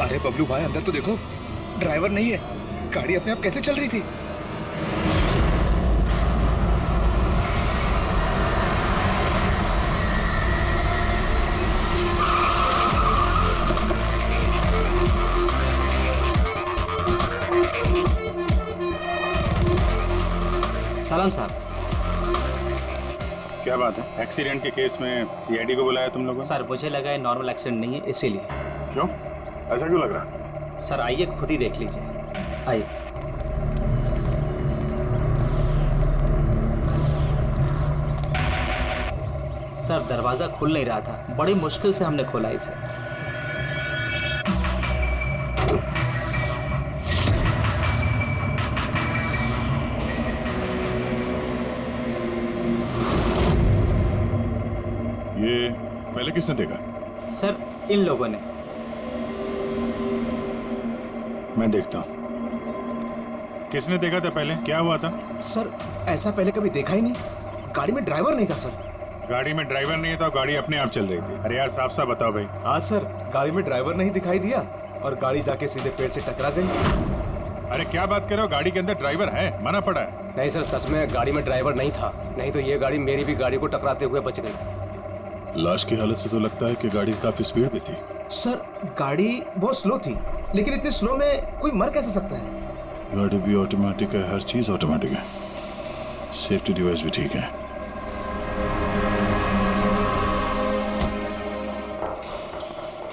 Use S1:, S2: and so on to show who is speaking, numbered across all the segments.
S1: अरे बबलू भाई अंदर तो देखो, ड्राइवर नहीं है, गाड़ी अपने आप कैसे चल रही थी?
S2: सलाम साहब।
S3: क्या बात है? एक्सीडेंट के केस में सीआईडी को बुलाया तुम लोगों ने?
S2: सर मुझे लगा है नॉर्मल एक्सीडेंट नहीं है, इसीलिए।
S3: क्यों? ऐसा क्यों लग रहा?
S2: सर आइए खुद ही देख लीजिए, आइए। सर दरवाजा खुल नहीं रहा था, बड़ी मुश्किल से हमने खोला इसे।
S3: ये पहले किसने देखा?
S2: सर इन लोगों ने।
S3: मैं देखता हूँ। किसने देखा था पहले? क्या हुआ था?
S4: सर ऐसा पहले कभी देखा ही नहीं। गाड़ी में ड्राइवर नहीं था सर।
S3: गाड़ी में ड्राइवर नहीं था, गाड़ी अपने आप चल रही थी। अरे यार साफ साफ बताओ भाई।
S4: हाँ सर, गाड़ी में ड्राइवर नहीं दिखाई दिया और गाड़ी जाके सीधे पेड़ से टकरा गई।
S3: अरे क्या बात कर रहे हो? गाड़ी के अंदर ड्राइवर है, मना पड़ा है।
S5: नहीं सर, सच में गाड़ी में ड्राइवर नहीं था, नहीं तो ये गाड़ी मेरी भी गाड़ी को टकराते हुए बच गई।
S3: लाश की हालत से तो लगता है कि गाड़ी काफी स्पीड पे थी।
S4: सर गाड़ी बहुत स्लो थी, लेकिन इतनी स्लो में कोई मर कैसे सकता है?
S3: गाड़ी भी ऑटोमेटिक है, हर चीज ऑटोमेटिक है, सेफ्टी डिवाइस भी ठीक है।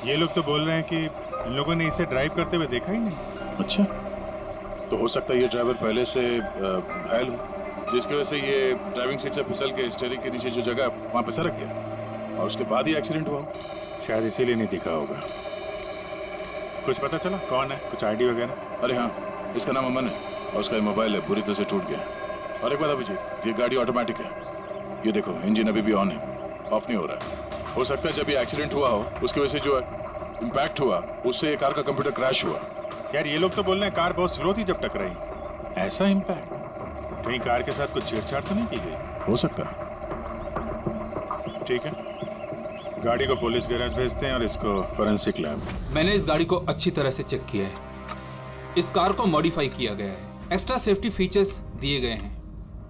S3: ये लोग तो बोल रहे हैं कि इन लोगों ने इसे ड्राइव करते हुए देखा ही नहीं। अच्छा, तो हो सकता है ये ड्राइवर पहले से घायल हो, जिसकी वजह से ये ड्राइविंग सीट से फिसल के स्टीयरिंग के नीचे जो जगह वहां पे सरक गया और उसके बाद ही एक्सीडेंट हुआ। शायद इसीलिए नहीं दिखा होगा। कुछ पता चला कौन है? कुछ आईडी वगैरह? अरे हाँ, इसका नाम अमन है और उसका मोबाइल है पूरी तरह से टूट गया। और एक बात अभिजीत, ये गाड़ी ऑटोमेटिक है, ये देखो इंजन अभी भी ऑन है, ऑफ नहीं हो रहा है। हो सकता है जब ये एक्सीडेंट हुआ हो उसकी वजह से जो इम्पैक्ट हुआ उससे कार का कंप्यूटर क्रैश हुआ। यार ये लोग तो बोल रहे हैं कार बहुत स्लो थी जब टकराई। ऐसा इम्पैक्ट? कहीं कार के साथ कुछ छेड़छाड़ तो नहीं की गई? हो सकता है। ठीक है, गाड़ी को पुलिस गैराज भेजते हैं और इसको फोरेंसिक लैब।
S6: मैंने इस गाड़ी को अच्छी तरह से चेक किया है। इस कार को मॉडिफाई किया गया है, एक्स्ट्रा सेफ्टी फीचर्स दिए गए हैं।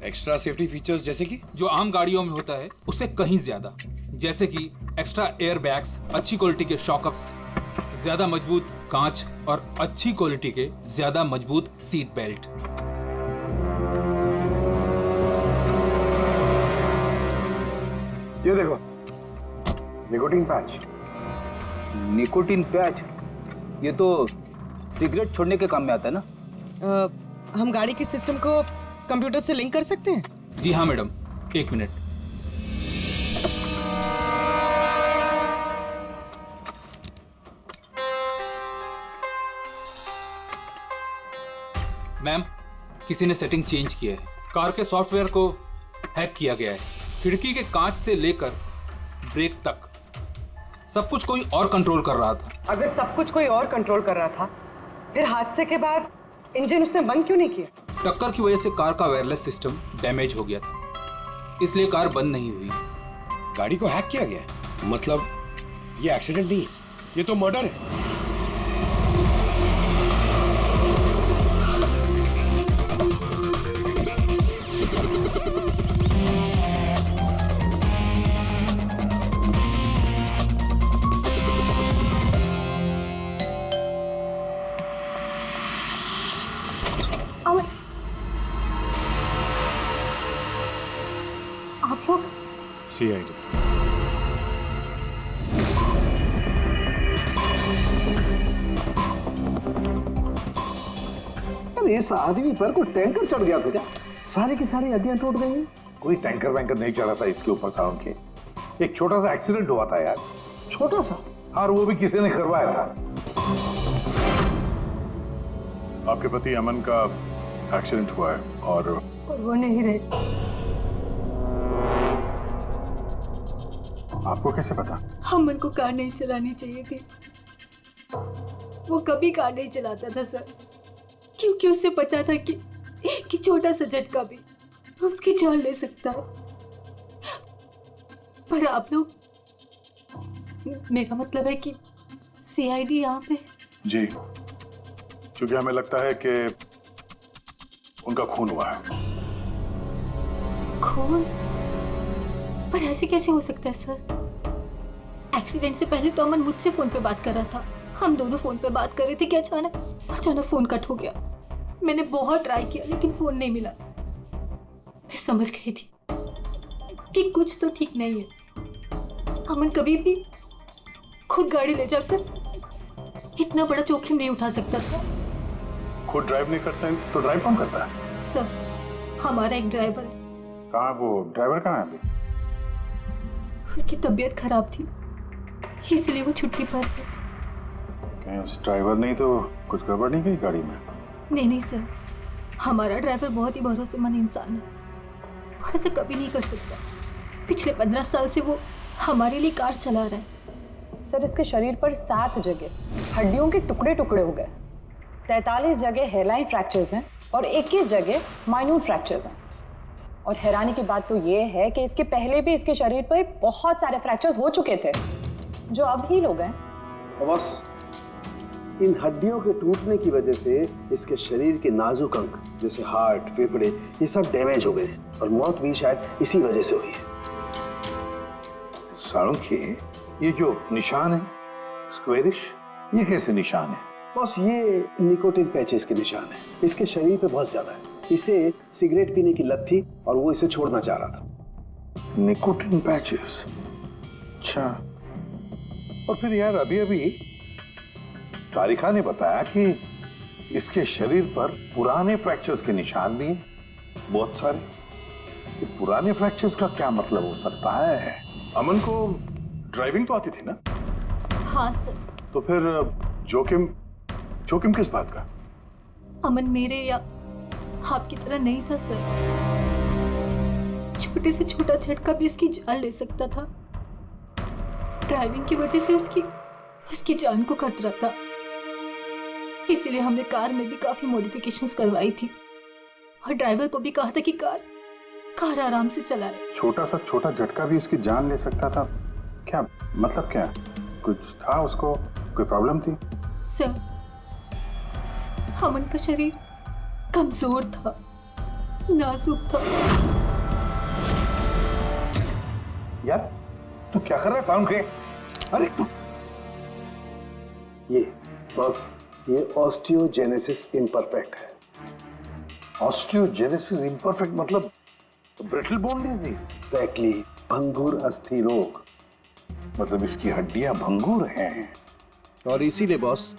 S4: एक्स्ट्रा सेफ्टी फीचर्स जैसे कि?
S6: जो आम गाड़ियों में होता है उससे कहीं ज्यादा, जैसे कि एक्स्ट्रा एयर बैग्स, अच्छी क्वालिटी के शॉकअप्स, ज्यादा मजबूत कांच और अच्छी क्वालिटी के ज्यादा मजबूत सीट बेल्ट।
S1: ये देखो, निकोटीन पैच।
S7: Nicotine patch? ये तो सिगरेट छोड़ने के काम में आता है ना?
S8: हम गाड़ी के सिस्टम को कंप्यूटर से लिंक कर सकते हैं?
S6: जी हाँ मैडम, एक मिनट। मैम, किसी ने सेटिंग चेंज किया है। कार के सॉफ्टवेयर को हैक किया गया है। खिड़की के कांच से लेकर ब्रेक तक सब कुछ कोई और कंट्रोल कर रहा था।
S8: अगर सब कुछ कोई और कंट्रोल कर रहा था, फिर हादसे के बाद इंजन उसने बंद क्यों नहीं किया?
S6: टक्कर की वजह से कार का वायरलेस सिस्टम डैमेज हो गया था, इसलिए कार बंद नहीं हुई।
S4: गाड़ी को हैक किया गया? मतलब ये एक्सीडेंट नहीं है, ये तो मर्डर है।
S8: आप लोग?
S3: सीआईडी।
S7: अरे इस आदमी पर कोई टैंकर चढ़ गया था क्या? सारी की सारी हड्डियां टूट गई हैं।
S9: कोई टैंकर वैंकर नहीं चढ़ा था इसके ऊपर साउंड के। एक छोटा सा एक्सीडेंट हुआ था यार।
S7: छोटा सा?
S9: और वो भी किसी ने करवाया था।
S3: आपके पति अमन का एक्सीडेंट हुआ है और
S8: वो नहीं रहे।
S3: आपको कैसे पता?
S10: अमन को कार नहीं चलानी चाहिए थी। वो कभी कार नहीं चलाता था सर, क्योंकि उसे पता था कि छोटा सा झटका भी उसकी जान ले सकता है। पर आप लोग, मेरा मतलब है कि सीआईडी यहाँ पे
S9: जी, क्योंकि हमें लगता है कि उनका खून हुआ है।
S10: खून? पर ऐसे कैसे हो सकता है सर? एक्सीडेंट से पहले तो अमन मुझसे फोन पे बात कर रहा था, हम दोनों फोन पे बात कर रहे थे कि अचानक फोन कट हो गया। मैंने बहुत ट्राई किया लेकिन फोन नहीं मिला। मैं समझ गई थी कि कुछ तो ठीक नहीं है। अमन कभी भी खुद गाड़ी ले जाकर इतना बड़ा जोखिम नहीं उठा सकता था।
S9: खुद ड्राइव नहीं करते हैं तो ड्राइव कौन करता है?
S10: सर, हमारा एक ड्राइवर है।
S9: कहाँ वो ड्राइवर कहाँ है अभी?
S10: उसकी तबीयत खराब थी इसलिए वो छुट्टी पर है।
S9: कहीं उस ड्राइवर नहीं तो कुछ गड़बड़ नहीं गई गाड़ी में?
S10: नहीं सर, हमारा ड्राइवर बहुत ही भरोसेमंद इंसान है, वो ऐसा कभी नहीं कर सकता। पिछले 15 साल से वो हमारे लिए कार चला रहा है।
S8: सर, इसके शरीर पर 7 जगह हड्डियों के टुकड़े टुकड़े हो गए, 43 जगह हेयरलाइन फ्रैक्चर्स हैं और 21 जगह माइन्यूट फ्रैक्चर्स हैं। और हैरानी की बात तो ये है कि इसके पहले भी इसके शरीर पर बहुत सारे फ्रैक्चर्स हो चुके थे जो अब हील हो गए।
S11: बस इन हड्डियों के टूटने की वजह से इसके शरीर के नाजुक अंग जैसे हार्ट, फेफड़े, ये सब डैमेज हो गए और मौत भी शायद इसी वजह से हुई है।
S9: साळुंखे, ये जो निशान है स्क्वेरिश, ये कैसे निशान है?
S11: बस ये निकोटिन पैचेस के निशान है। इसके शरीर पे बहुत ज्यादा है। इसे सिगरेट पीने की लत थी और वो इसे छोड़ना चाह रहा था।
S9: Nicotine patches? अच्छा। और फिर यार अभी तारिका ने बताया कि इसके शरीर पर पुराने फ्रैक्चर्स के निशान भी हैं, बहुत सारे। ये पुराने फ्रैक्चर्स का क्या मतलब हो सकता है? अमन को ड्राइविंग तो आती थी ना?
S10: हाँ सर।
S9: तो फिर जोखिम किस बात का?
S10: अमन मेरे या आपकी तरह नहीं था सर। छोटे से छोटा झटका भी उसकी जान ले सकता था। ड्राइविंग की वजह से उसकी जान को खतरा था, इसीलिए हमने कार में भी काफी मॉडिफिकेशंस करवाई थी और ड्राइवर को भी कहा था कि कार आराम से चलाए।
S9: छोटा झटका भी उसकी जान ले सकता था? क्या मतलब? क्या कुछ था उसको? कोई प्रॉब्लम थी?
S10: सर, अमन का शरीर कमजोर था, नाजुक था।
S9: यार तू क्या कर रहा है साळुंखे? अरे तू
S11: ये ऑस्टियोजेनेसिस इम्परफेक्ट है।
S9: ऑस्टियोजेनेसिस इम्परफेक्ट मतलब ब्रिटल बोन डिजीज?
S11: एग्जैक्टली, भंगुर अस्थि रोग।
S9: मतलब इसकी हड्डियां भंगुर हैं।
S11: और इसीलिए बॉस,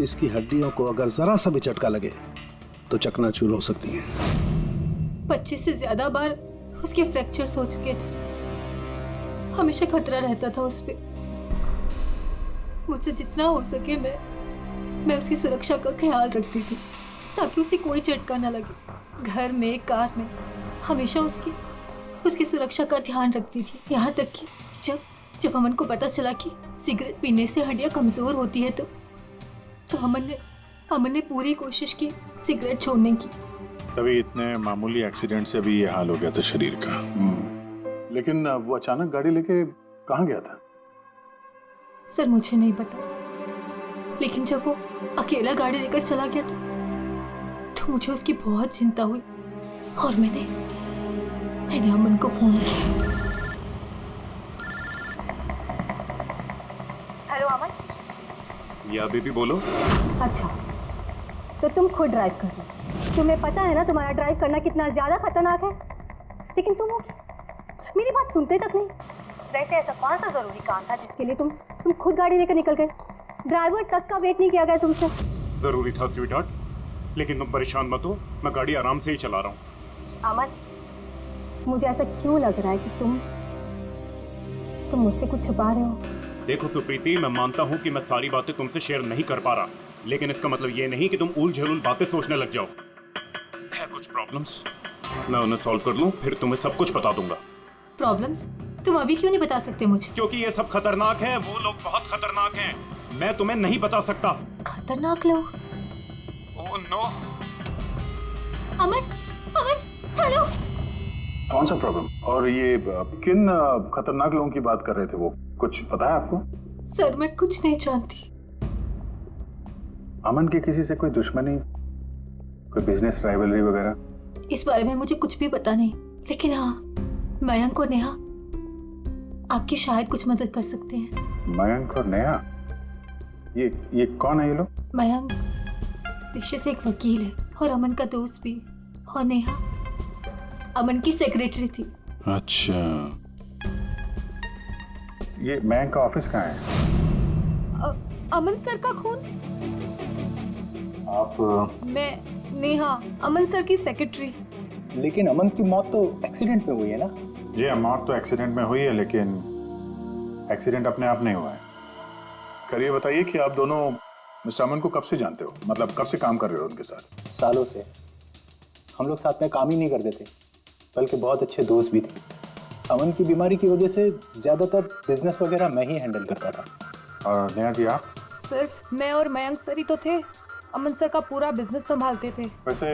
S11: इसकी हड्डियों को अगर जरा सा भी झटका लगे तो चकनाचूर हो सकती है।
S10: 25 से ज्यादा बार उसके फ्रैक्चर्स हो चुके थे। हमेशा खतरा रहता था उस पे। मुझसे जितना हो सके मैं उसकी सुरक्षा का ख्याल रखती थी ताकि उसे कोई झटका न लगे। घर में, कार में हमेशा उसकी सुरक्षा का ध्यान रखती थी। यहाँ तक कि जब अमन को पता चला कि सिगरेट पीने से हड्डियाँ कमजोर होती है तो अमन ने पूरी कोशिश की सिगरेट छोड़ने की।
S3: तभी इतने मामूली एक्सीडेंट से भी ये हाल हो गया था शरीर का।
S9: लेकिन वो अचानक गाड़ी लेके कहाँ गया था?
S10: सर, मुझे नहीं पता, लेकिन जब वो अकेला गाड़ी लेकर चला गया तो मुझे उसकी बहुत चिंता हुई और मैंने अमन को फोन किया।
S8: हेलो अमन।
S9: या बेबी बोलो।
S10: अच्छा, तो तुम खुद ड्राइव कर रहे हो। तुम्हें पता है ना तुम्हारा ड्राइव करना कितना ज्यादा खतरनाक है, लेकिन तुम मेरी बात सुनते तक नहीं। वैसे ऐसा कौन सा जरूरी काम था जिसके लिए तुम खुद गाड़ी लेकर निकल गए? ड्राइवर तक का वेट नहीं किया गया तुमसे?
S12: जरूरी था स्वीटहार्ट, लेकिन तुम परेशान मत हो, मैं गाड़ी आराम से ही चला रहा हूँ।
S10: अमन, मुझे ऐसा क्यों लग रहा है कि तुम मुझसे कुछ छुपा रहे हो?
S12: देखो सुप्रीति, मैं मानता हूँ कि मैं सारी बातें तुमसे शेयर नहीं कर पा रहा, लेकिन इसका मतलब ये नहीं कि तुम उल-झुल बातें सोचने लग जाओ। है कुछ प्रॉब्लम्स, मैं उन्हें सॉल्व कर लूँ, फिर तुम्हें सब कुछ बता दूंगा।
S10: प्रॉब्लम्स? तुम अभी क्यों नहीं बता सकते मुझे?
S12: क्योंकि ये सब खतरनाक है, वो लोग बहुत खतरनाक हैं, मैं तुम्हें नहीं बता सकता।
S10: खतरनाक लोग?
S12: Oh no.
S10: अमन, हेलो।
S9: कौन सा प्रॉब्लम? और ये किन खतरनाक लोगों की बात कर रहे थे वो? कुछ पता है आपको?
S10: सर, मैं कुछ नहीं जानती।
S9: अमन की किसी से कोई दुश्मनी, कोई बिजनेस राइवलरी वगैरह?
S10: इस बारे में मुझे कुछ भी पता नहीं, लेकिन हाँ, मयंक और नेहा आपकी शायद कुछ मदद कर सकते हैं।
S9: मयंक और नेहा? ये कौन है ये लोग?
S10: मयंक पेशे से एक वकील है और अमन का दोस्त भी, और नेहा अमन की सेक्रेटरी थी।
S9: अच्छा, ये मयंक का ऑफिस कहाँ है?
S10: अमन सर का खून?
S9: आप
S10: मैं नेहा, अमन सर की सेक्रेटरी।
S13: लेकिन अमन की मौत तो एक्सीडेंट में हुई है ना?
S9: जी, मौत तो एक्सीडेंट में हुई है, लेकिन एक्सीडेंट अपने आप नहीं हुआ है। करिए बताइए कि आप दोनों मिस्टर अमन को कब से जानते हो, मतलब कब से काम कर रहे हो उनके साथ?
S13: सालों से। हम लोग साथ में काम ही नहीं करते थे, बल्कि बहुत अच्छे दोस्त भी थे। अमन की बीमारी की वजह से ज़्यादातर बिजनेस वगैरह मैं ही हैंडल करता था।
S9: और नेहा जी आप?
S10: सिर्फ मैं और मयंक सर ही तो थे, अमन सर का पूरा बिजनेस संभालते थे।
S9: वैसे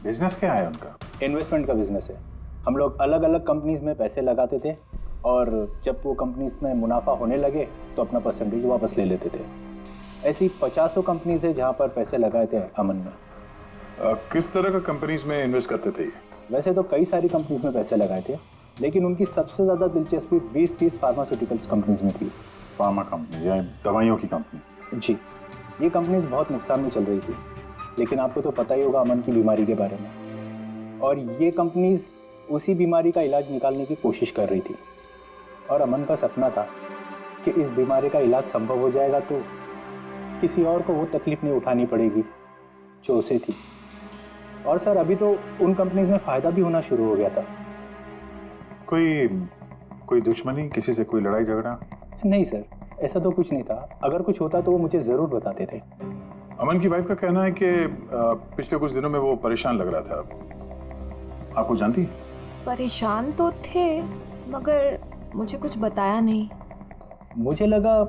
S9: बिजनेस क्या है उनका?
S13: इन्वेस्टमेंट का बिजनेस है। हम लोग अलग अलग कंपनीज में पैसे लगाते थे, और जब वो कंपनीज में मुनाफा होने लगे तो अपना परसेंटेज वापस ले लेते थे। ऐसी 50 कंपनीज है जहाँ पर पैसे लगाए थे अमन ने।
S9: किस तरह का कंपनीज में इन्वेस्ट करते थे ये?
S13: वैसे तो कई सारी कंपनीज में पैसे लगाए थे, लेकिन उनकी सबसे ज़्यादा दिलचस्पी 20-30 फार्मास्यूटिकल्स कंपनीज में थी।
S9: फार्मा कंपनी या दवाइयों की कंपनी?
S13: जी, ये कंपनीज बहुत नुकसान में चल रही थी, लेकिन आपको तो पता ही होगा अमन की बीमारी के बारे में। और ये कंपनीज उसी बीमारी का इलाज निकालने की कोशिश कर रही थी, और अमन का सपना था कि इस बीमारी का इलाज संभव हो जाएगा तो किसी और को वो तकलीफ नहीं उठानी पड़ेगी जो उसे थी। और सर, अभी तो उन कंपनीज में फ़ायदा भी होना शुरू हो गया था।
S9: कोई दुश्मनी, किसी से कोई लड़ाई झगड़ा?
S13: नहीं सर, ऐसा तो कुछ नहीं था। अगर कुछ होता तो वो मुझे ज़रूर बताते थे।
S9: अमन की वाइफ का कहना है कि पिछले कुछ दिनों में वो परेशान लग रहा था। आपको जानती?
S10: परेशान तो थे, मगर मुझे कुछ बताया नहीं।
S13: मुझे लगा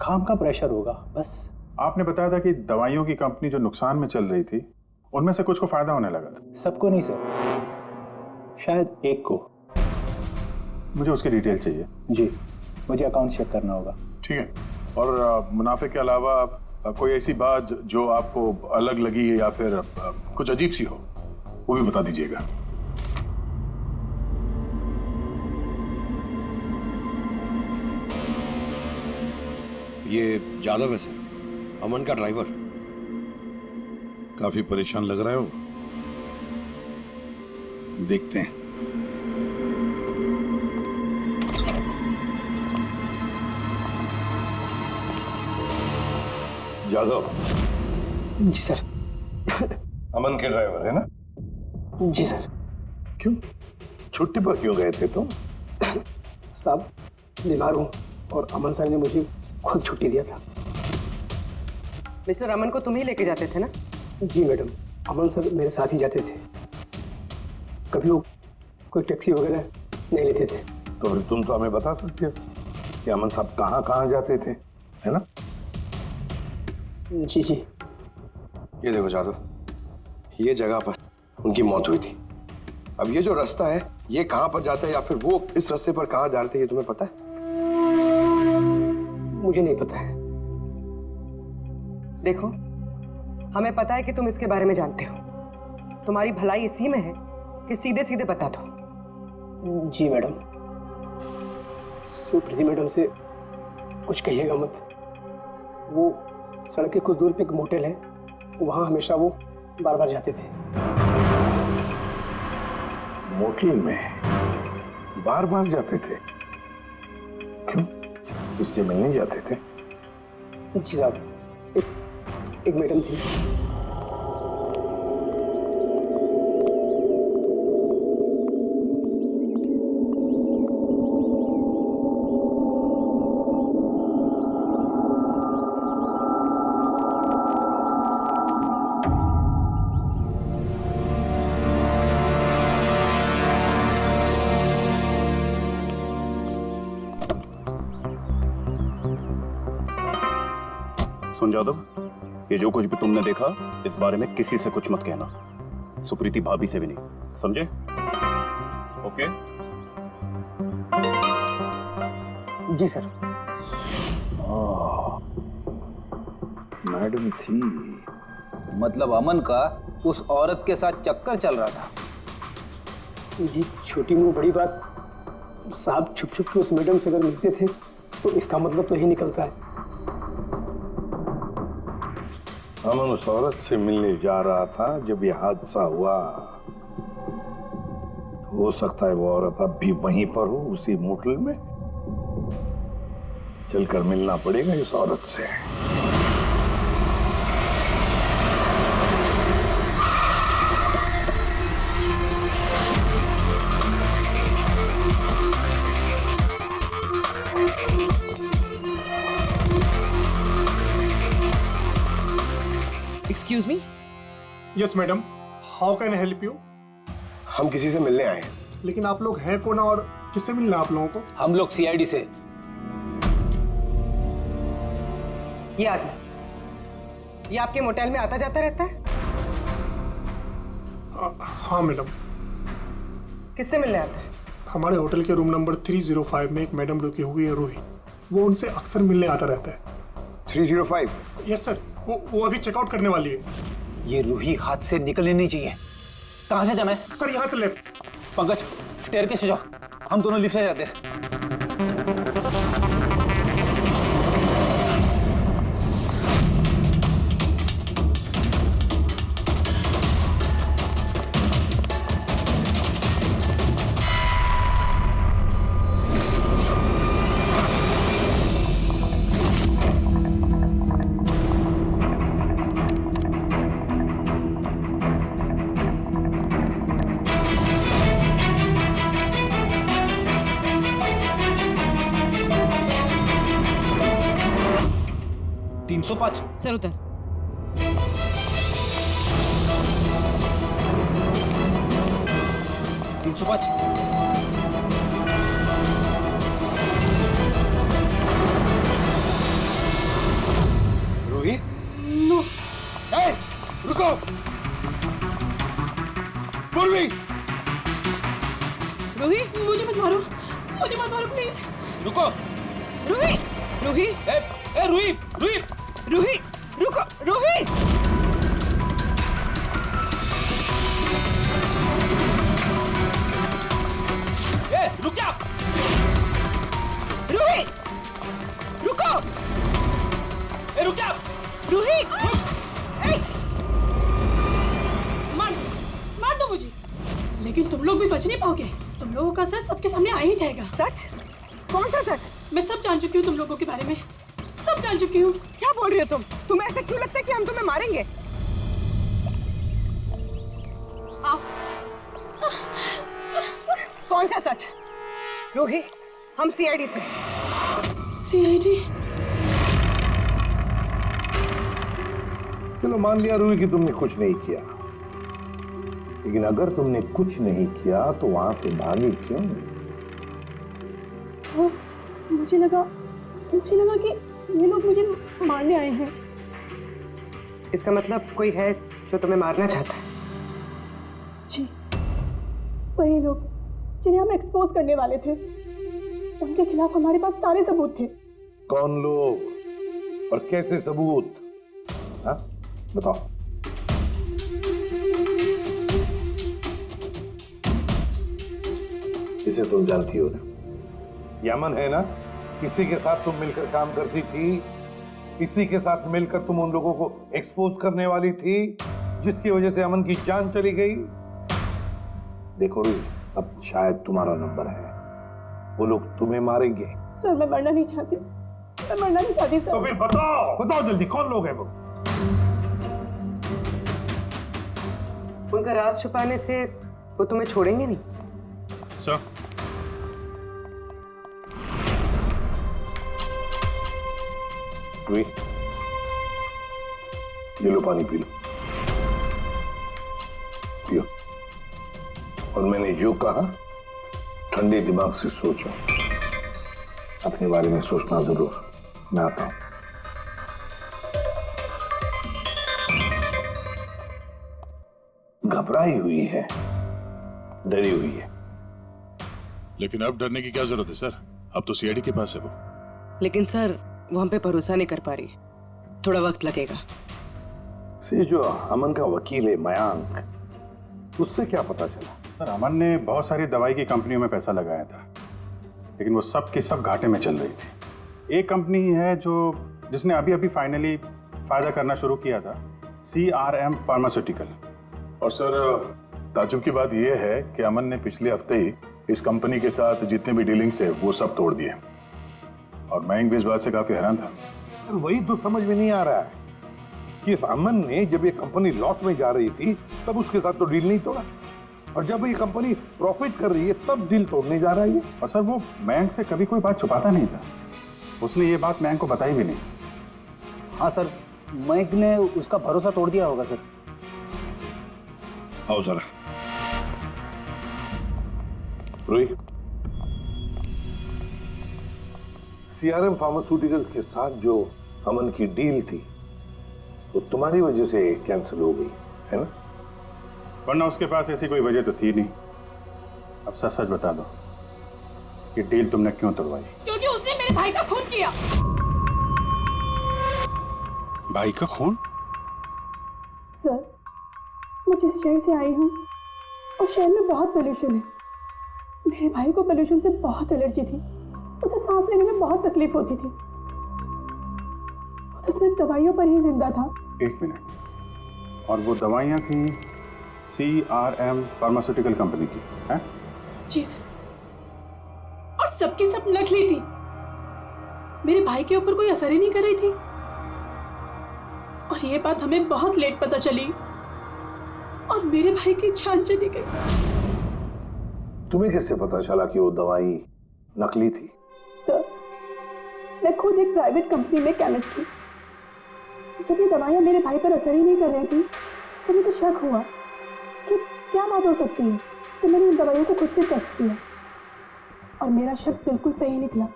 S13: काम का प्रेशर होगा बस।
S9: आपने बताया था कि दवाइयों की कंपनी जो नुकसान में चल रही थी, उनमें से कुछ को फायदा होने लगा था।
S13: सबको नहीं सर, शायद एक को।
S9: मुझे उसकी डिटेल चाहिए।
S13: जी, मुझे अकाउंट चेक करना होगा।
S9: ठीक है। और मुनाफे के अलावा कोई ऐसी बात जो आपको अलग लगी या फिर कुछ अजीब सी हो, वो भी बता दीजिएगा।
S4: ये जादव है सर, अमन का ड्राइवर।
S3: काफी परेशान लग रहा है वो। देखते हैं।
S9: जादव?
S11: जी सर।
S9: अमन के ड्राइवर है ना?
S11: जी सर।
S9: क्यों, छुट्टी पर क्यों गए थे तुम?
S11: साहब, बीमार हूँ और अमन सर ने मुझे खुद छुट्टी दिया था।
S14: मिस्टर अमन को तुम ही लेके जाते थे ना?
S11: जी मैडम, अमन सर मेरे साथ ही जाते थे। कभी वो कोई टैक्सी वगैरह नहीं लेते थे।
S9: तो फिर तुम तो हमें बता सकते हो कि अमन साहब कहाँ कहाँ जाते थे, है ना?
S11: जी जी।
S4: ये देखो जादव, ये जगह पर उनकी मौत हुई थी। अब ये जो रास्ता है, ये कहाँ पर जाता है या फिर वो इस रास्ते पर कहाँ जा रहे थे, ये तुम्हें पता है?
S11: मुझे नहीं पता है।
S14: देखो, हमें पता है कि तुम इसके बारे में जानते हो। तुम्हारी भलाई इसी में है कि सीधे सीधे बता दो।
S11: जी मैडम। सुप्रीति मैडम से कुछ कहिएगा मत। वो सड़क के कुछ दूर पे एक मोटेल है, वहाँ हमेशा वो बार बार जाते थे।
S9: मोटेल में बार बार जाते थे? क्यों, उससे मिलने जाते थे?
S11: जी साहब, एक मैडम थी।
S12: सुन जादव, ये जो कुछ भी तुमने देखा, इस बारे में किसी से कुछ मत कहना, सुप्रीति भाभी से भी नहीं, समझे? ओके?
S11: जी सर।
S9: मैं मैडम थी।
S7: मतलब अमन का उस औरत के साथ चक्कर चल रहा था।
S13: जी छोटी मुंह बड़ी बात, साहब छुप छुप के उस मैडम से अगर मिलते थे तो इसका मतलब तो यही निकलता है।
S9: अमन उस औरत से मिलने जा रहा था जब ये हादसा हुआ। तो हो सकता है वो औरत अब भी वहीं पर हो, उसी मोटल में। चलकर मिलना पड़ेगा इस औरत से।
S14: Excuse me.
S15: Yes madam, how can I help you?
S4: हम किसी से मिलने आए हैं।
S15: लेकिन आप लोग हैं कौन और किससे मिलना है आप लोगों को?
S7: हम लोग सीआईडी से।
S14: ये आदमी, ये आपके मोटेल में आता जाता रहता है?
S15: हाँ मैडम।
S14: किससे मिलने आता है?
S15: हमारे होटल के रूम नंबर 305 में एक मैडम रुकी हुई है, रूही। वो उनसे अक्सर मिलने आता रहता है।
S4: 305?
S15: यस सर, वो अभी चेकआउट करने वाली है।
S7: ये रूही हाथ से निकलनी नहीं चाहिए। कहाँ से जाना है?
S15: सर यहाँ से लेफ्ट।
S7: पंकज स्टेयरकेस से जाओ, हम दोनों लिफ्ट से जाते हैं।
S14: सर उतर।
S4: रूही?
S10: नो।
S4: ए, रुको। पूर्वी!
S10: रूही, मुझे मत मारो, मुझे मत मारो प्लीज।
S5: रुको।
S14: रूही, रूही,
S5: ए रूही, रूही,
S14: रूही, रुको, रूही।
S5: ए रुक जा।
S14: रूही, रुको।
S5: ए रुक जा।
S10: रूही, मार दो मुझे, लेकिन तुम लोग भी बच नहीं पाओगे। तुम लोगों का सच सबके सामने आ ही जाएगा।
S14: सच? कौन सा सच?
S10: मैं सब जान चुकी हूँ तुम लोगों के बारे में, सब जान चुकी हूँ।
S14: क्या बोल रही हो तुम? तुम्हें ऐसा क्यों लगता है कि हम तुम्हें मारेंगे? आओ। कौन सा सच? रूही, हम सीआईडी से।
S10: सीआईडी?
S9: चलो मान लिया रूही कि तुमने कुछ नहीं किया, लेकिन अगर तुमने कुछ नहीं किया तो वहां से भागी क्यों?
S10: मुझे लगा कि ये लोग मुझे मारने आए हैं।
S14: इसका मतलब कोई है जो तुम्हें मारना चाहता है?
S10: जी, वही लोग जिन्हें हम एक्सपोज करने वाले थे। उनके खिलाफ हमारे पास सारे सबूत थे।
S9: कौन लोग और कैसे सबूत? हाँ बताओ। इसे तुम जानती हो ना, यमन है ना, इसी के साथ तुम मिलकर काम करती थी, इसी के साथ मिलकर तुम उन लोगों को एक्सपोज करने वाली थी जिसकी वजह से अमन की जान चली गई। देखो रूही, अब शायद तुम्हारा नंबर है, वो लोग तुम्हें मारेंगे।
S10: सर मैं मरना नहीं चाहती, मैं मरना नहीं चाहती सर।
S9: तो फिर बताओ जल्दी, कौन लोग हैं वो?
S14: उनका राज छुपाने से वो तुम्हें छोड़ेंगे नहीं।
S3: सर,
S9: रूही, ये लो पानी पी लो, पियो। और मैंने जो कहा ठंडे दिमाग से सोचो, अपने बारे में सोचना जरूर। मैं आता हूं। घबराई हुई है, डरी हुई है।
S3: लेकिन अब डरने की क्या जरूरत है सर? अब तो सीआईडी के पास है वो।
S14: लेकिन सर वो हम पे भरोसा नहीं कर पा रही। थोड़ा वक्त लगेगा।
S9: से जो अमन का वकील है मयांक, उससे क्या पता चला?
S16: सर अमन ने बहुत सारी दवाई की कंपनियों में पैसा लगाया था, लेकिन वो सब की सब घाटे में चल रही थी। एक कंपनी है जिसने अभी अभी फाइनली फायदा करना शुरू किया था, CRM फार्मास्यूटिकल।
S3: और सर ताजुब की बात यह है कि अमन ने पिछले हफ्ते ही इस कंपनी के साथ जितने भी डीलिंग्स है वो सब तोड़ दिए, और मयंक भी इस बात से काफी हैरान था।
S9: वही तो समझ में नहीं आ रहा है कि इस अमन ने जब ये कंपनी लॉस में जा रही थी तब उसके साथ तो डील नहीं तोड़ा, और जब ये कंपनी प्रॉफिट कर रही है तब डील तोड़ने जा रहा है ये।
S16: और सर वो मयंक से कभी कोई बात छुपाता नहीं था, उसने ये बात मयंक को बताई भी नहीं।
S7: हाँ सर, मयंक ने उसका भरोसा तोड़ दिया होगा सर।
S9: आओ जरा। रोही, CRM फार्मास्यूटिकल्स के साथ जो अमन की डील थी वो तुम्हारी वजह से कैंसिल हो गई है ना?
S16: वरना उसके पास ऐसी कोई वजह तो थी नहीं। अब सच सच बता दो कि डील तुमने क्यों तोड़वाई?
S10: क्योंकि उसने मेरे भाई का खून किया।
S16: भाई का खून?
S10: सर, मैं जिस शहर से आई हूँ उस शहर में बहुत पोल्यूशन है। मेरे भाई को पोल्यूशन से बहुत एलर्जी थी, उसे सांस लेने में बहुत तकलीफ होती थी। वो तो सिर्फ दवाइयों पर ही जिंदा था।
S16: एक मिनट, और वो दवाइयाँ थी CRM फार्मास्यूटिकल कंपनी की, हैं?
S10: जी सर, और सबकी सब नकली थी। मेरे भाई के ऊपर कोई असर ही नहीं कर रही थी, और ये बात हमें बहुत लेट पता चली और मेरे भाई की जान चली गई।
S9: तुम्हें कैसे पता चला कि वो दवाई नकली थी?
S10: सर, मैं खुद एक प्राइवेट कंपनी में केमिस्ट हूँ। जब ये दवाइयाँ मेरे भाई पर असर ही नहीं कर रही थी तो मुझे शक हुआ कि क्या बात हो सकती है। तो मैंने इन दवाइयों को खुद से टेस्ट किया और मेरा शक बिल्कुल सही निकला।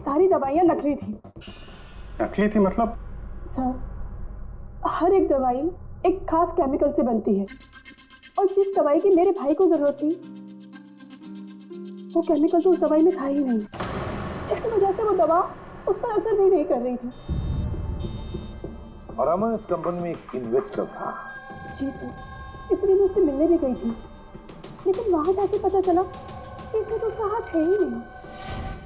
S10: सारी दवाइयाँ नकली थी।
S16: नकली थी मतलब?
S10: सर, हर एक दवाई एक खास केमिकल से बनती है, और जिस दवाई की मेरे भाई को जरूरत थी वो केमिकल तो उस दवाई में था ही नहीं, जिसकी वजह से वो दवा उस पर असर भी नहीं कर रही थी।
S9: और अमन इस कंपनी में एक इन्वेस्टर था।
S10: जी सर, इसलिए मैं उससे मिलने भी गई थी, लेकिन वहां जाके पता चला कि इसमें तो उसका हाथ है ही नहीं,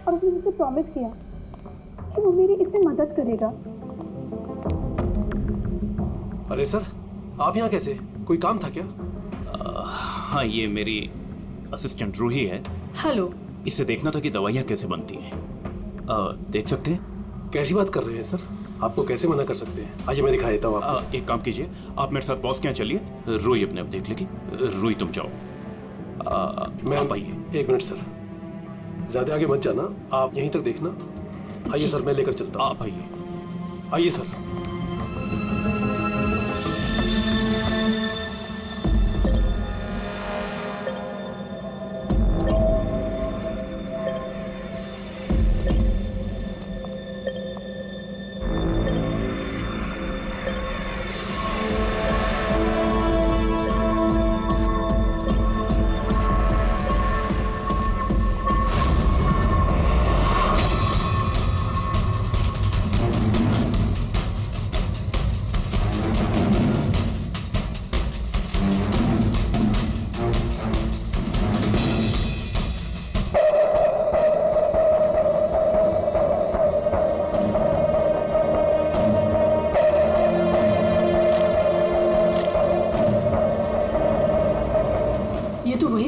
S10: और उसने मुझसे प्रॉमिस किया कि वो मेरी इसमें मदद करेगा।
S11: अरे सर, आप यहाँ कैसे? कोई काम था क्या?
S12: हाँ, ये मेरी असिस्टेंट रूही है।
S10: हेलो।
S12: इसे देखना था कि दवाइयाँ कैसे बनती हैं। देख सकते हैं?
S11: कैसी बात कर रहे हैं सर? आपको कैसे मना कर सकते हैं? आइए मैं दिखा देता हूँ आपको।
S12: एक काम कीजिए, आप मेरे साथ बॉस के यहाँ चलिए, रूही अपने आप देख लेगी। रूही तुम जाओ।
S11: मैं आप आइए। एक मिनट सर, ज्यादा आगे मत जाना, आप यहीं तक देखना। आइए सर, मैं लेकर चलता हूँ।
S12: आप आइए।
S11: आइए सर।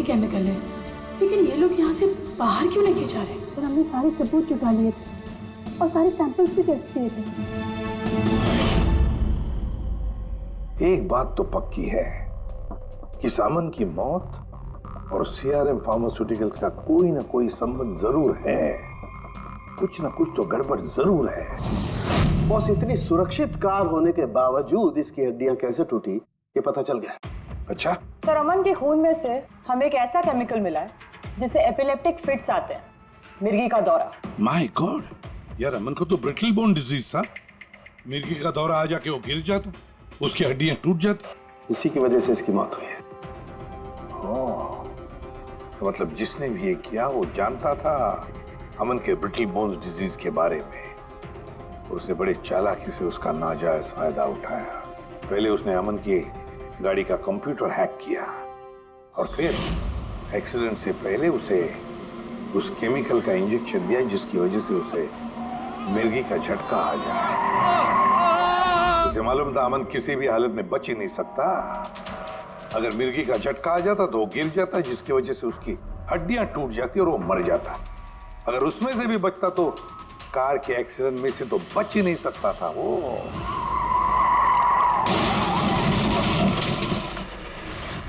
S10: केमिकल है, लेकिन ये लोग यहाँ से बाहर क्यों लेके जा रहे हैं? और हमने सारे सबूत जुटा लिए थे और सारे सैंपल्स भी टेस्ट किए थे।
S9: एक बात तो पक्की है कि सामन की मौत और CRM फार्मास्यूटिकल्स का कोई ना कोई संबंध जरूर है। कुछ ना कुछ तो गड़बड़ जरूर है।
S11: बॉस, इतनी सुरक्षित कार होने के बावजूद इसकी हड्डियां कैसे टूटी ये पता चल गया।
S9: अच्छा
S8: सर, अमन के खून में से हमें एक ऐसा केमिकल मिला है जिससे एपिलेप्टिक फिट्स आते हैं, मिर्गी का दौरा।
S9: माय गॉड,
S17: यार अमन को तो ब्रिटल बोन डिजीज था। मिर्गी का दौरा आ जाके वो गिर जाता, उसकी हड्डियां टूट जाती।
S11: इसी की वजह से इसकी मौत हुई है।
S9: तो मतलब जिसने भी ये किया वो जानता था अमन के ब्रिटल बोन्स डिजीज के बारे में। और उसे बड़े चालाकी से उसका नाजायज फायदा उठाया। पहले उसने अमन की गाड़ी का कंप्यूटर हैक किया और फिर एक्सीडेंट से पहले उसे उस केमिकल का इंजेक्शन दिया जिसकी वजह से उसे मिर्गी का झटका आ जाए। उसे मालूम था अमन किसी भी हालत में बच ही नहीं सकता। अगर मिर्गी का झटका आ जाता तो वो गिर जाता, जिसकी वजह से उसकी हड्डियां टूट जाती और वो मर जाता। अगर उसमें से भी बचता तो कार के एक्सीडेंट में से तो बच ही नहीं सकता था वो।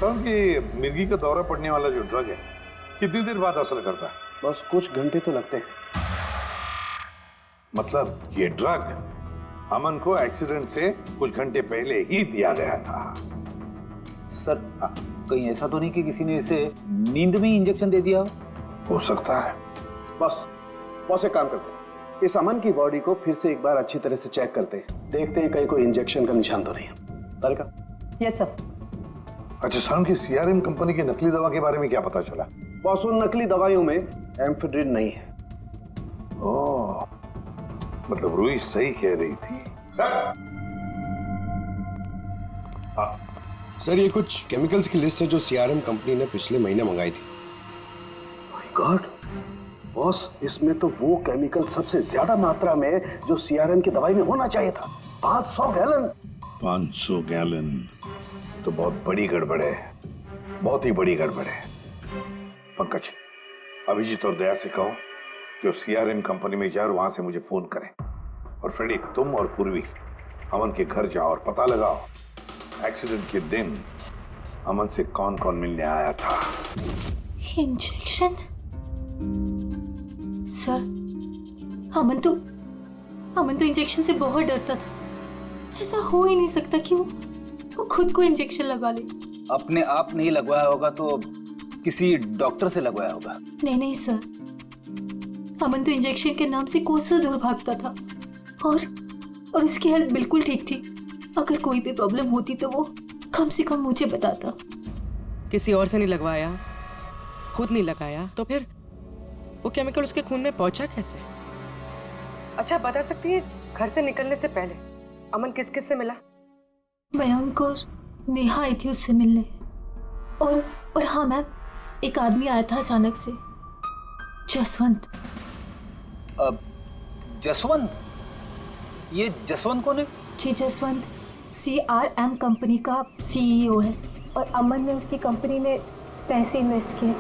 S9: समझ कि मिर्गी का दौरा पड़ने वाला जो ड्रग है कितनी देर बाद असर करता है?
S11: बस कुछ घंटे तो लगते हैं।
S9: मतलब ये ड्रग अमन को एक्सीडेंट से कुछ घंटे पहले ही दिया गया था।
S7: सर कहीं ऐसा तो नहीं कि किसी ने इसे नींद में इंजेक्शन दे दिया
S9: हो सकता है।
S11: बस एक काम करते हैं, इस अमन की बॉडी को फिर से एक बार अच्छी तरह से चेक करते हैं, देखते हैं कहीं कोई इंजेक्शन का निशान तो नहीं है। तारिका?
S8: Yes sir.
S9: अच्छा साहब की सीआरएम कंपनी की नकली दवा के बारे में क्या पता चला?
S11: बॉस उन नकली दवाइयों में एम्फेड्रिन नहीं है।
S9: ओह, मतलब रूही सही कह रही थी।
S4: सर ये कुछ केमिकल्स की लिस्ट है जो सीआरएम कंपनी ने पिछले महीने मंगाई थी।
S11: माय गॉड बॉस, इसमें तो वो केमिकल सबसे ज्यादा मात्रा में जो सीआरएम की दवाई में होना चाहिए था, 500 गैलन।
S9: 500 गैलन तो बहुत बड़ी गड़बड़ है, बहुत ही बड़ी गड़बड़ है। पंकज, अभिजीत और दया से कहो कि वो सीआरएम कंपनी में जाए और वहां से मुझे फोन करें। और फ्रेडी, तुम और पूर्वी अमन के घर जाओ और पता लगाओ एक्सीडेंट के दिन अमन से कौन कौन मिलने आया था।
S10: इंजेक्शन? सर, अमन तो इंजेक्शन से बहुत डरता था। ऐसा हो ही नहीं सकता कि वो खुद को इंजेक्शन लगा ले।
S7: अपने आप नहीं लगवाया होगा तो किसी डॉक्टर से लगवाया होगा।
S10: नहीं सर, अमन तो इंजेक्शन के नाम से कोसों दूर भागता था और उसकी हेल्थ बिल्कुल ठीक थी। अगर कोई भी प्रॉब्लम होती तो वो कम से कम मुझे बताता।
S14: किसी और से नहीं लगवाया, खुद नहीं लगाया, तो फिर वो केमिकल उसके खून में पहुंचा कैसे? अच्छा बता सकती है, घर से निकलने से पहले अमन किस किस से मिला?
S10: मयंक और नेहा आई थी उससे मिलने। और हाँ मैम, एक आदमी आया था अचानक से, जसवंत।
S7: जसवंत? ये जसवंत कौन है?
S10: जी, जसवंत सीआरएम कंपनी का सीईओ है और अमन ने उसकी कंपनी में पैसे इन्वेस्ट किए थे।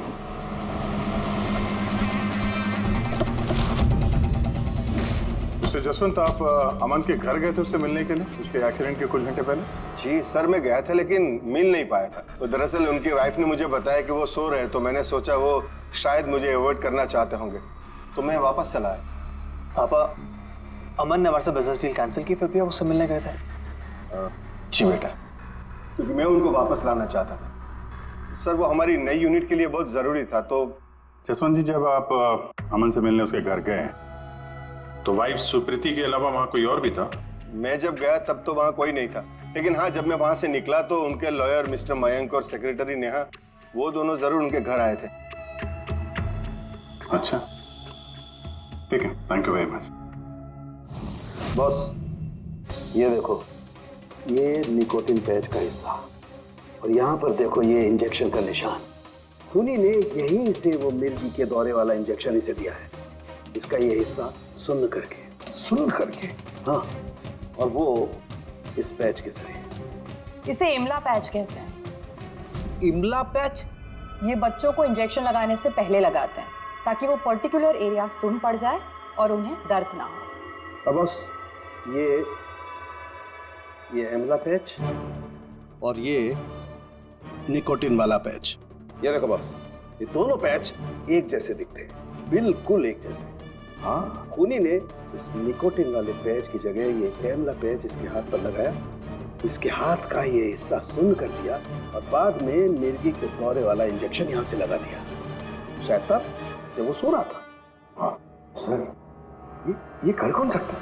S16: मिस्टर जसवंत, आप अमन के घर गए थे उससे मिलने के लिए उसके एक्सीडेंट के कुछ घंटे पहले?
S4: जी सर, मैं गया था लेकिन मिल नहीं पाया था। तो दरअसल उनकी वाइफ ने मुझे बताया कि वो सो रहे, तो मैंने सोचा वो शायद मुझे अवॉइड करना चाहते होंगे, तो मैं वापस चला आया।
S13: पापा, अमन ने हमारे साथ बिजनेस डील कैंसिल की, फिर भी आप उससे मिलने गए थे?
S4: जी बेटा, क्योंकि मैं उनको वापस लाना चाहता था सर। वो हमारी नई यूनिट के लिए बहुत जरूरी था। तो
S16: जसवंत जी, जब आप अमन से मिलने उसके घर गए तो वाइफ सुप्रीति के अलावा वहां कोई और भी था?
S4: मैं जब गया तब तो वहाँ कोई नहीं था, लेकिन हाँ जब मैं वहाँ से निकला तो उनके लॉयर मिस्टर मयंक और सेक्रेटरी नेहा, वो दोनों जरूर उनके घर आए थे।
S16: अच्छा, ठीक है, thank you very much.
S11: Boss, ये देखो, ये निकोटिन पैच का हिस्सा और यहाँ पर देखो ये इंजेक्शन का निशान। खूनी ने यहीं से वो मिर्गी के दौरे वाला इंजेक्शन इसे दिया है। इसका ये हिस्सा सुन्न करके, हाँ, और वो इस पैच के जरिए।
S8: इसे इमला पैच कहते हैं।
S7: इमला पैच?
S8: ये बच्चों को इंजेक्शन लगाने से पहले लगाते हैं ताकि वो पर्टिकुलर एरिया सुन्न पड़ जाए और उन्हें दर्द ना हो।
S11: अब बस ये इमला पैच और ये निकोटिन वाला पैच, ये देखो बॉस, ये दोनों पैच एक जैसे दिखते हैं, बिल्कुल एक जैसे। हाँ, खूनी ने इस निकोटिन वाले पैच की जगह ये एमला पैच इसके हाथ पर लगाया, इसके हाथ का ये हिस्सा सुन्न कर दिया और बाद में मिर्गी के दौरे वाला इंजेक्शन यहाँ से लगा दिया, शायद तब जब वो सो रहा था।
S9: हाँ सर,
S11: ये कर कौन सकता है?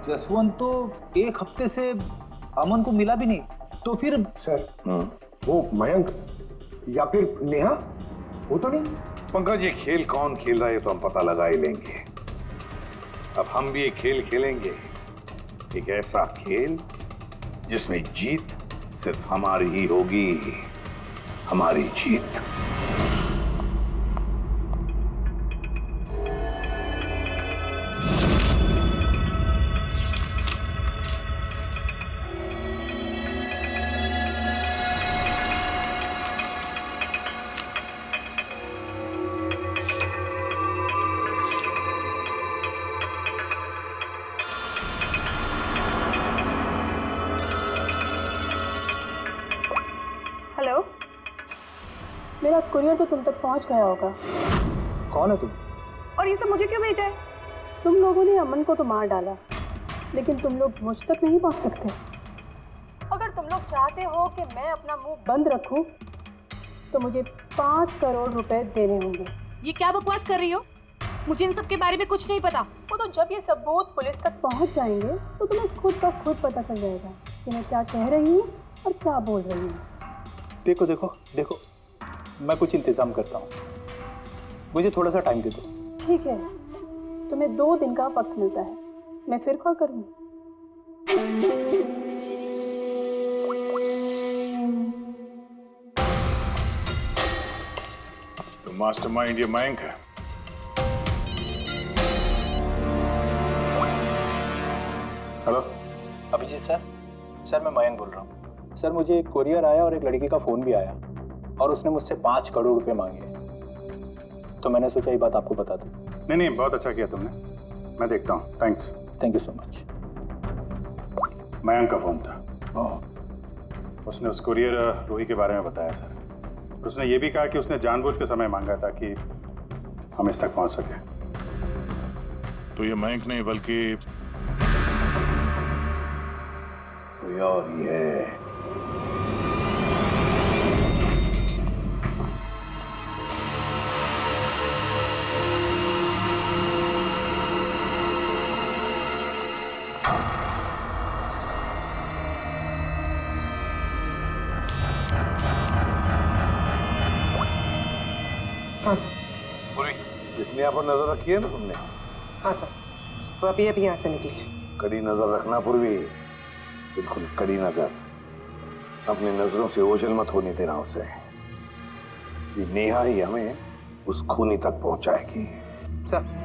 S7: जसवंत तो एक हफ्ते से अमन को मिला भी नहीं, तो फिर?
S11: सर, वो मयंक या फिर नेहा, वो तो नहीं।
S9: पंकज, ये खेल कौन खेल रहा है तो हम पता लगा ही लेंगे। अब हम भी एक खेल खेलेंगे, एक ऐसा खेल जिसमें जीत सिर्फ हमारी ही होगी, हमारी जीत।
S8: हेलो, मेरा कुरियर तो तुम तक पहुंच गया होगा।
S13: कौन है तुम?
S8: और ये सब मुझे क्यों भेजा है? तुम लोगों ने अमन को तो मार डाला, लेकिन तुम लोग मुझ तक नहीं पहुंच सकते। अगर तुम लोग चाहते हो कि मैं अपना मुंह बंद रखूं, तो मुझे 5 करोड़ रुपए देने होंगे।
S10: ये क्या बकवास कर रही हो? मुझे इन सब के बारे में कुछ नहीं पता।
S8: वो तो जब ये सबूत पुलिस तक पहुंच जाएंगे तो तुम्हें खुद ब खुद पता चल जाएगा कि मैं क्या कह रही हूँ और क्या बोल रही हूँ।
S13: देखो देखो देखो, मैं कुछ इंतजाम करता हूँ, मुझे थोड़ा सा टाइम दे दो।
S8: ठीक है, तुम्हें 2 दिन का वक्त मिलता है, मैं फिर कॉल करूँगी।
S3: तो मास्टरमाइंड ये मयंक है।
S13: Hello Abhijit sir. सर मैं मयंक बोल रहा हूँ। सर मुझे एक कोरियर आया और एक लड़की का फ़ोन भी आया और उसने मुझसे 5 करोड़ रुपए मांगे, तो मैंने सोचा ये बात आपको बता दूँ।
S16: नहीं नहीं, बहुत अच्छा किया तुमने, मैं देखता हूँ। Thanks.
S13: Thank you so much.
S16: Mayank का फ़ोन था। उसने उस कुरियर रूही के बारे में बताया सर, और उसने ये भी कहा कि उसने जानबूझ के समय मांगा ताकि हम इस तक पहुंच सके।
S3: तो ये मयंक नहीं बल्कि
S9: कोई और ही है।
S14: हाँ सर।
S9: पूरी इसने यहाँ पर नजर रखी है ना तुमने?
S14: हाँ सर, वो अभी अभी यहाँ से निकली है।
S9: कड़ी नजर रखना पूर्वी, बिल्कुल कड़ी नजर। अपनी नजरों से ओझल मत होने देना उसे। ये नेहा ही हमें उस खूनी तक पहुंचाएगी।
S14: सर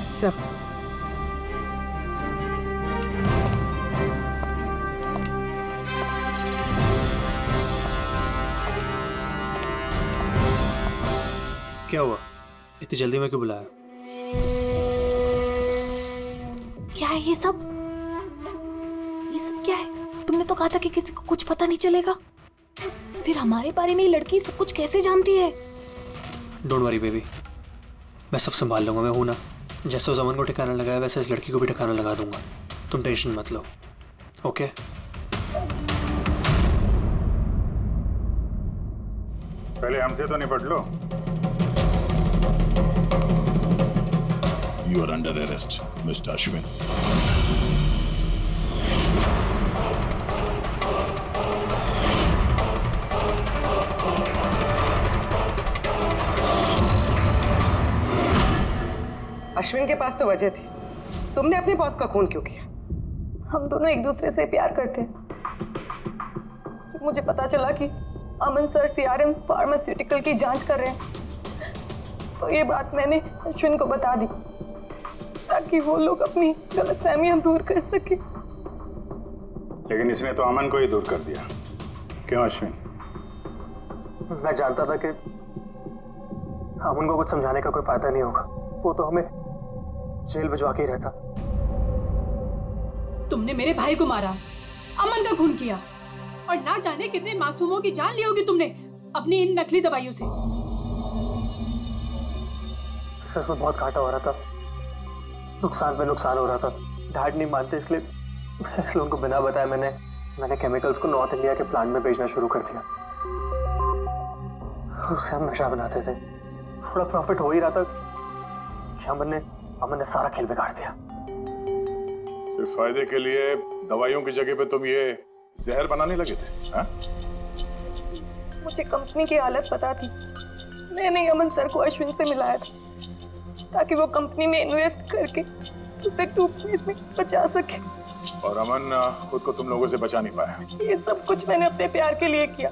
S14: सब
S2: क्या हुआ? इतनी जल्दी में क्यों बुलाया?
S10: क्या है ये सब? ये सब क्या है? तुमने तो कहा था कि किसी को कुछ पता नहीं चलेगा। फिर हमारे बारे में ये लड़की सब कुछ कैसे जानती है?
S2: डोंट वरी बेबी, मैं सब संभाल लूंगा। मैं हूं ना। जैसे उस अमन को ठिकाना लगाया वैसे इस लड़की को भी ठिकाना लगा दूंगा।
S5: तुम टेंशन मत लो, ओके?
S16: पहले हमसे तो निपट लो।
S3: You are under arrest, Mr. Ashwin.
S14: Ashwin के पास तो वजह थी, तुमने अपने बॉस का खून क्यों किया?
S10: हम दोनों एक दूसरे से प्यार करते हैं। जब मुझे पता चला कि अमन सर सीआरएम फार्मास्यूटिकल की जांच कर रहे हैं, तो ये बात मैंने अश्विन को बता दी ताकि वो लोग अपनी गलतफहमियां दूर कर सके।
S16: लेकिन इसने तो अमन को ही दूर कर दिया, क्यों अश्विन?
S13: मैं जानता था कि अमन को कुछ समझाने का कोई फायदा नहीं होगा, वो तो हमें जेल भिजवा के ही रहता।
S10: तुमने मेरे भाई को मारा, अमन का खून किया और ना जाने कितने मासूमों की जान ली होगी तुमने अपनी इन नकली दवाइयों से।
S13: बिजनेस में बहुत घाटा हो रहा था, नुकसान पे नुकसान हो रहा था। डैड नहीं मानते, इसलिए उनको बिना बताए मैंने केमिकल्स को नॉर्थ इंडिया के प्लांट में बेचना शुरू कर दिया। उससे हम नशा बनाते थे, थोड़ा प्रॉफिट हो ही रहा था कि अमन ने सारा खेल बिगाड़ दिया।
S3: सिर्फ फायदे के लिए दवाइयों की जगह पे तुम ये जहर बनाने लगे थे, हाँ?
S10: मुझे कंपनी की हालत पता थी, मैंने अमन सर को अश्विन से मिलाया था ताकि वो कंपनी में इन्वेस्ट करके उसे डूबने में बचा सके।
S3: और अमन खुद को तुम लोगों से बचा नहीं पाया।
S10: ये सब कुछ मैंने अपने प्यार के लिए किया,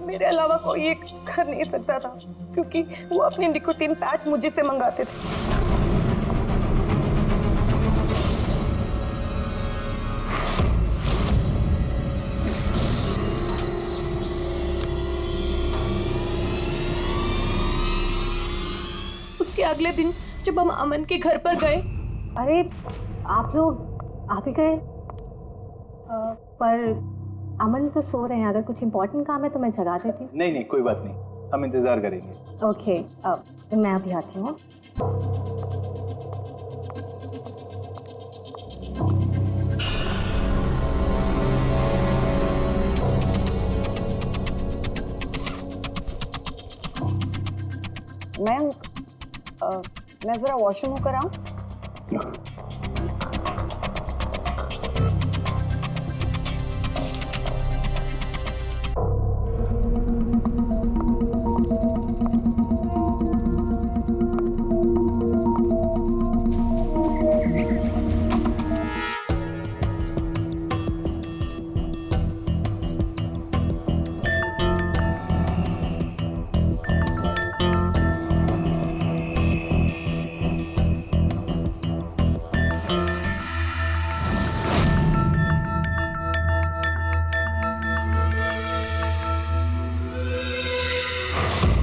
S10: मेरे अलावा कोई ये कर नहीं सकता था क्योंकि वो अपने निकोटीन पैच मुझे से मंगाते थे। उसके अगले दिन जब हम अमन के घर पर गए,
S8: अरे आप लोग आ भी गए, पर अमन तो सो रहे हैं। अगर कुछ इम्पोर्टेंट काम है तो मैं जगा देती हूँ।
S13: नहीं, कोई बात नहीं, हम इंतजार करेंगे।
S8: ओके, मैं अभी आती हूँ। मैं जरा वॉशरूम होकर आऊँ।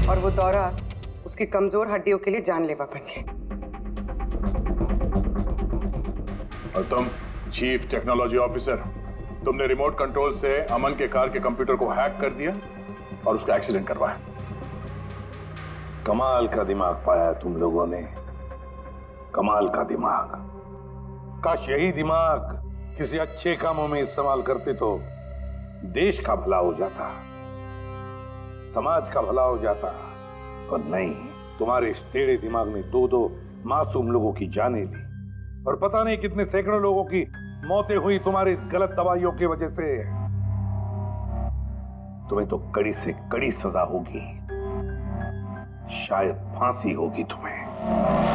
S14: और वो दौरा उसकी कमजोर हड्डियों के लिए जानलेवा बन गया।
S3: और तुम चीफ टेक्नोलॉजी ऑफिसर, तुमने रिमोट कंट्रोल से अमन के कार के कंप्यूटर को हैक कर दिया और उसका एक्सीडेंट करवाया।
S9: कमाल का दिमाग पाया तुम लोगों ने, कमाल का दिमाग। काश यही दिमाग किसी अच्छे कामों में इस्तेमाल करते तो देश का भला हो जाता, समाज का भला हो जाता। पर नहीं, तुम्हारे इस टेढ़े दिमाग ने दो मासूम लोगों की जानें ली और पता नहीं कितने सैकड़ों लोगों की मौतें हुई तुम्हारी इस गलत दवाइयों की वजह से। तुम्हें तो कड़ी से कड़ी सजा होगी, शायद फांसी होगी तुम्हें।